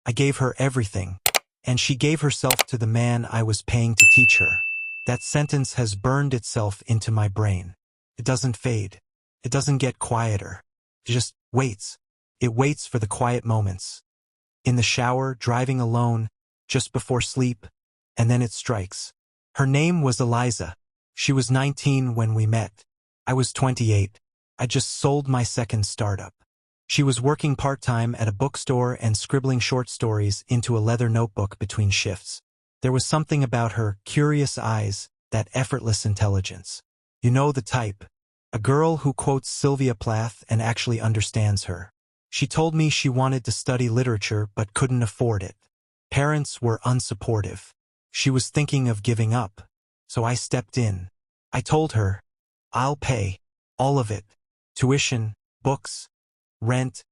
I gave her everything, and she gave herself to the man I was paying to teach her. That sentence has burned itself into my brain. It doesn't fade. It doesn't get quieter. It just waits. It waits for the quiet moments. In the shower, driving alone, just before sleep, and then it strikes. Her name was Eliza. She was 19 when we met. I was 28. I just sold my second startup. She was working part-time at a bookstore and scribbling short stories into a leather notebook between shifts. There was something about her curious eyes, that effortless intelligence. You know the type. A girl who quotes Sylvia Plath and actually understands her. She told me she wanted to study literature but couldn't afford it. Parents were unsupportive. She was thinking of giving up. So I stepped in. I told her, I'll pay. All of it. Tuition, books, rent,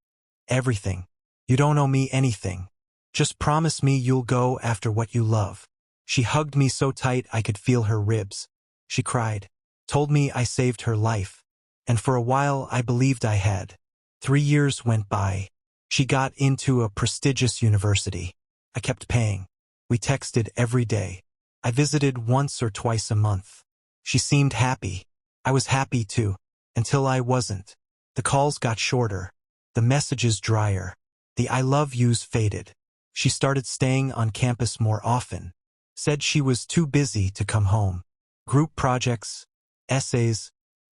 everything. You don't owe me anything. Just promise me you'll go after what you love. She hugged me so tight I could feel her ribs. She cried, told me I saved her life. And for a while I believed I had. 3 years went by. She got into a prestigious university. I kept paying. We texted every day. I visited once or twice a month. She seemed happy. I was happy too, until I wasn't. The calls got shorter. The messages drier. The I love yous faded. She started staying on campus more often. Said she was too busy to come home. Group projects, essays,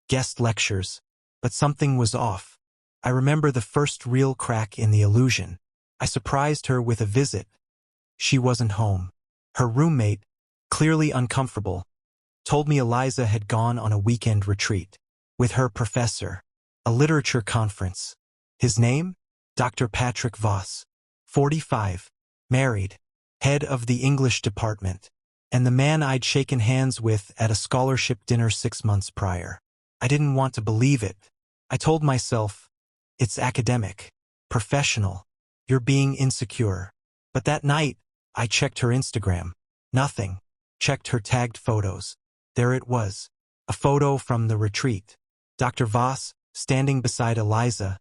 guest lectures. But something was off. I remember the first real crack in the illusion. I surprised her with a visit. She wasn't home. Her roommate, clearly uncomfortable, told me Eliza had gone on a weekend retreat with her professor, a literature conference. His name? Dr. Patrick Voss, 45, married, head of the English department, and the man I'd shaken hands with at a scholarship dinner 6 months prior. I didn't want to believe it. I told myself, it's academic, professional, you're being insecure. But that night, I checked her Instagram. Nothing. Checked her tagged photos. There it was. A photo from the retreat. Dr. Voss, standing beside Eliza,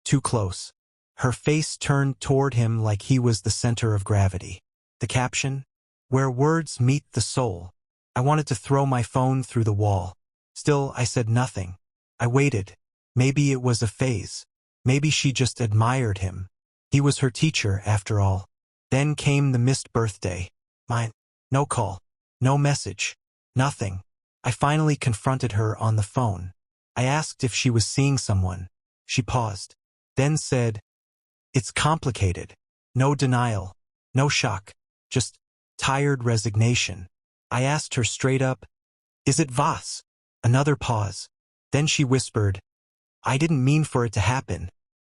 too close. Her face turned toward him like he was the center of gravity. The caption? Where words meet the soul. I wanted to throw my phone through the wall. Still, I said nothing. I waited. Maybe it was a phase. Maybe she just admired him. He was her teacher, after all. Then came the missed birthday. Mine. No call. No message. Nothing. I finally confronted her on the phone. I asked if she was seeing someone. She paused. Then said, it's complicated. No denial. No shock. Just tired resignation. I asked her straight up, is it Voss? Another pause. Then she whispered, I didn't mean for it to happen.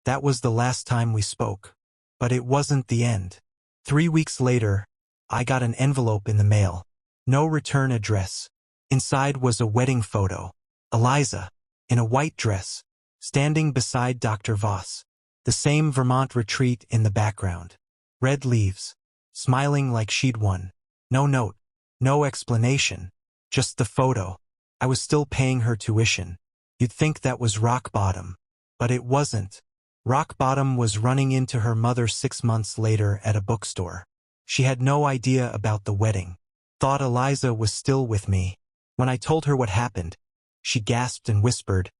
That was the last time we spoke. But it wasn't the end. 3 weeks later, I got an envelope in the mail. No return address. Inside was a wedding photo. Eliza, in a white dress, standing beside Dr. Voss. The same Vermont retreat in the background. Red leaves. Smiling like she'd won. No note. No explanation. Just the photo. I was still paying her tuition. You'd think that was rock bottom. But it wasn't. Rock bottom was running into her mother 6 months later at a bookstore. She had no idea about the wedding. Thought Eliza was still with me. When I told her what happened, she gasped and whispered,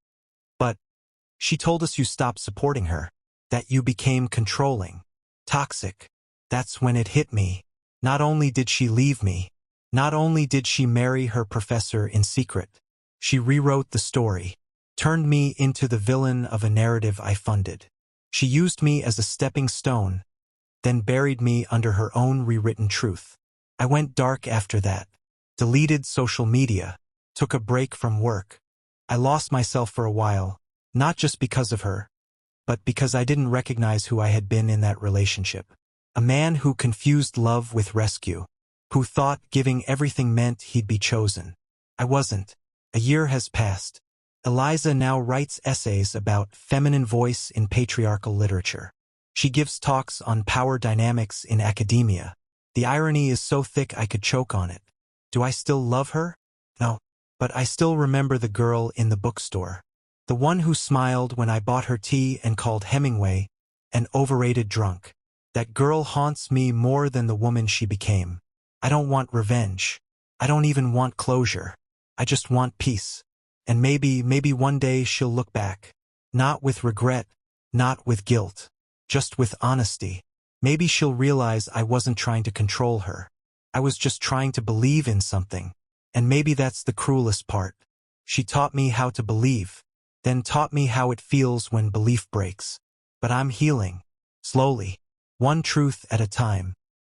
but she told us you stopped supporting her, that you became controlling, toxic. That's when it hit me. Not only did she leave me, not only did she marry her professor in secret, she rewrote the story, turned me into the villain of a narrative I funded. She used me as a stepping stone, then buried me under her own rewritten truth. I went dark after that, deleted social media, took a break from work. I lost myself for a while, not just because of her, but because I didn't recognize who I had been in that relationship. A man who confused love with rescue, who thought giving everything meant he'd be chosen. I wasn't. A year has passed. Eliza now writes essays about feminine voice in patriarchal literature. She gives talks on power dynamics in academia. The irony is so thick I could choke on it. Do I still love her? No. But I still remember the girl in the bookstore. The one who smiled when I bought her tea and called Hemingway an overrated drunk. That girl haunts me more than the woman she became. I don't want revenge. I don't even want closure. I just want peace. And maybe one day she'll look back. Not with regret, not with guilt, just with honesty. Maybe she'll realize I wasn't trying to control her. I was just trying to believe in something. And maybe that's the cruelest part. She taught me how to believe, then taught me how it feels when belief breaks. But I'm healing. Slowly. One truth at a time.